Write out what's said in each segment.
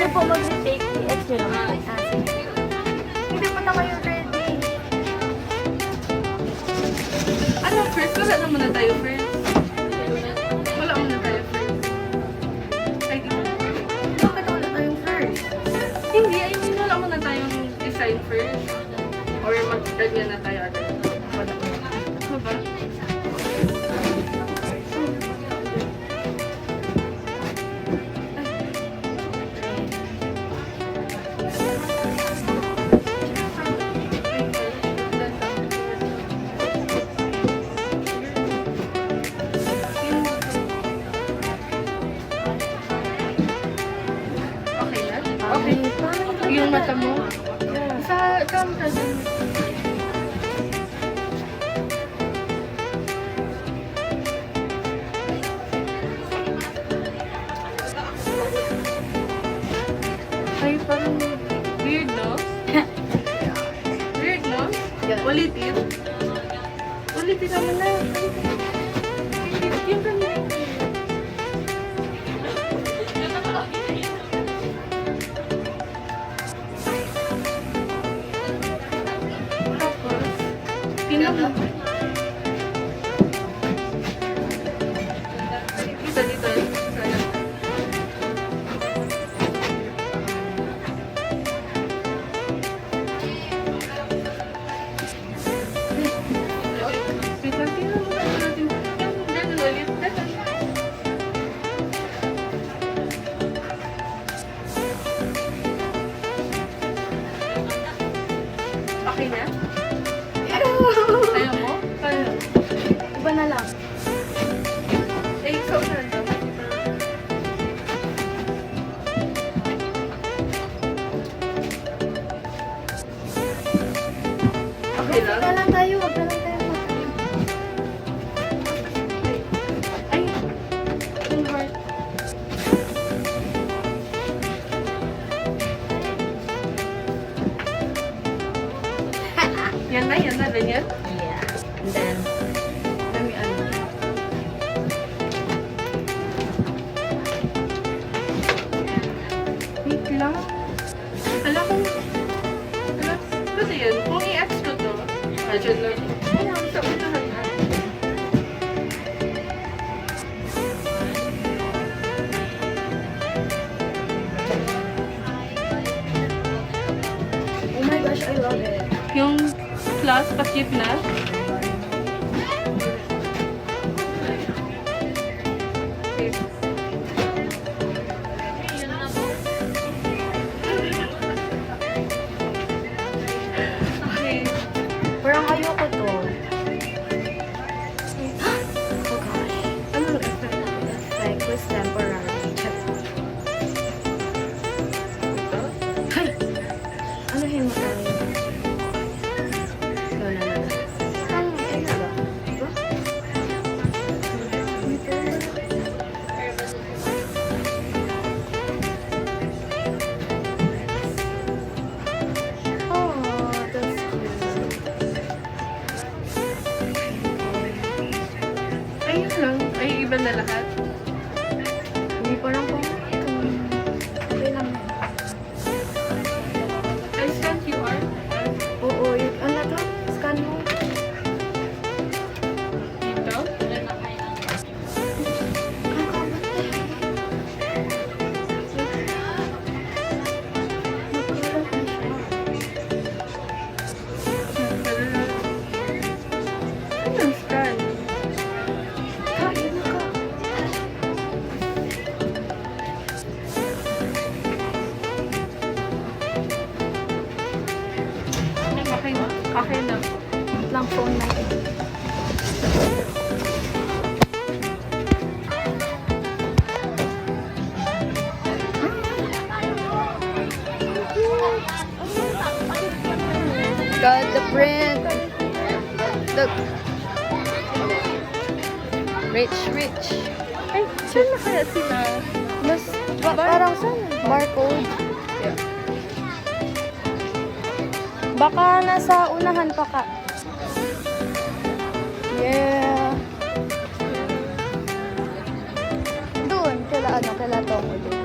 after po mag-retake, i-ex nyo lang. Sige. Hindi pa na kayo ready. Ano, first? Wala naman na tayo first. Wala muna tayo first. Ay, di ba? Bakit wala tayong first? Hindi, I mean, wala muna tayong design first. Or mag-ganyan na tayo agad. Wala muna. Ano ba? Okay na? Okay. Yung mata mo? Sa camera din. Ay, parang weird, no? Weird, no? Ulitin. Ulitin naman na. Yung ganyan. Tapos, tinan mo. Isa dito. Sana. Tinan, tinan mo natin. Ganun ulit. Ganun. Okay na? Ayaw mo? Kaya. Iba na lang. Eh, ikaw na lang. Okay lang? Wag na lang tayo. Wag na lang tayo. Ay, yung heart. Yan na, ganyan. Yeah. And then, Dami ano. Wait lang. Kasi yan, kung i-ex ko to, dyan lang. Ayan, sa unahan na. oh my gosh, I love it. Yung class, pa-cute na. Okay. Okay. Parang ayoko to. Oh gosh. Anong effect? Effect was temporary. Check. Ito? Hay! Ano yun mo tayo? Wala na. Ang ano ba? Diba? Oh, that's cute. Ayun lang. Ay, iba na lahat. Hindi parang kung okay lang. I scan QR. Oo, yun. Ano to? Scan mo. Dito. Anong scan? Okay na. Lang phone natin. Got the print. Look. Rich. Ay, saan na kaya sila? Mas, parang barcode. Yeah. Baka nasa unahan pa ka. Yeah. Doon, kaila Tom ulit.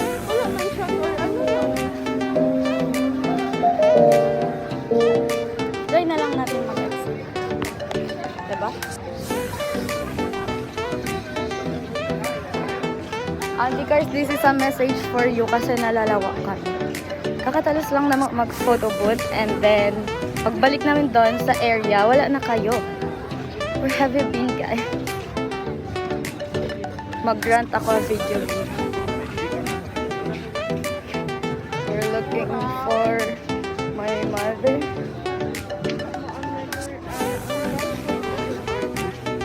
Wala man siya or ano. Try na lang natin mag-exit. Diba? Auntie Cars, this is a message for you kasi nalalawak kami. Kakatalos lang na mag-photo booth and then pagbalik namin doon sa area, wala na kayo. Where have you been, guys? Mag-grant ako video game. We're looking for my mother.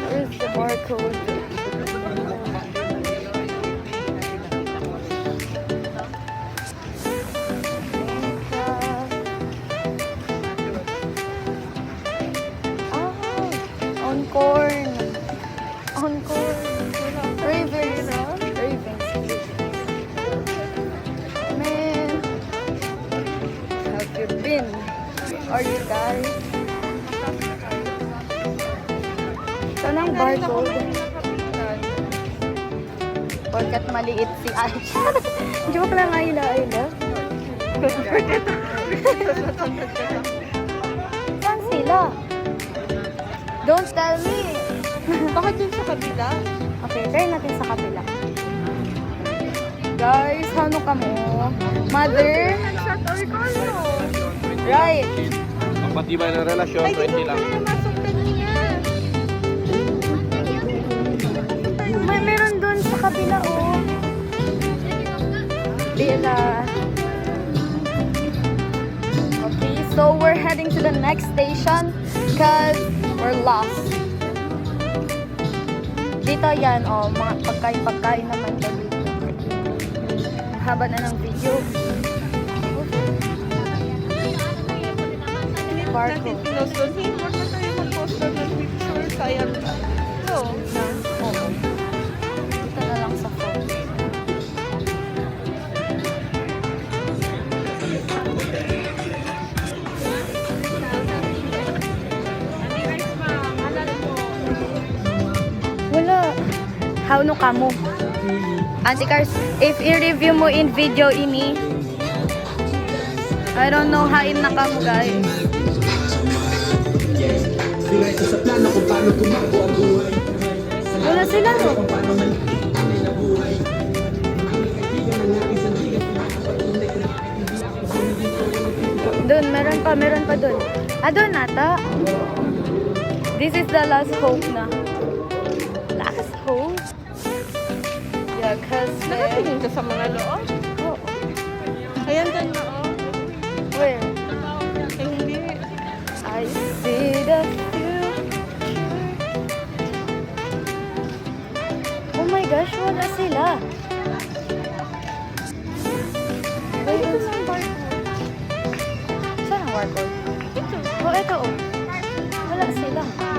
Where's the barcode? On corn. On corn. Ravens. Ravens. Man. Have you been? Are you guys? Saan ang barcode? Porkat maliit si Aisha. Joke lang, Ayla. Saan sila? Don't tell me. Bakit dun sa kabila? Okay, try natin sa kapila. Guys, ano ka mo? Mother? Shot or Carlo? Right. Magpatibay ng relasyon, 20 lang. Masuktan niya. Meron doon sa kabila, oh. Bila. Okay, so we're heading to the next station because we're lost. Dito yan, oh, mga pagkain naman to dito. Ang haba na ng video. Natin Barcode. pinoston. Hey, wag na tayo mag-post ng picture. Sayang ka. So, Oo. Dito na lang sa phone. Wala. How no kamo? Auntie Cars, if i-review mo in video ini, I don't know hain na kamo guys. Wala sila no? Doon, meron pa doon. Doon ata. This is the last hope na. Last hope? Yeah, kasi... nakatingin ka sa mga loob. Oh, Ayan dun na, oh. where? Eh, hindi. I see the future. Oh my gosh, wala sila. Ay, ito na ang barcode. Saan ang barcode? Ito. Oh, ito oh. Wala sila.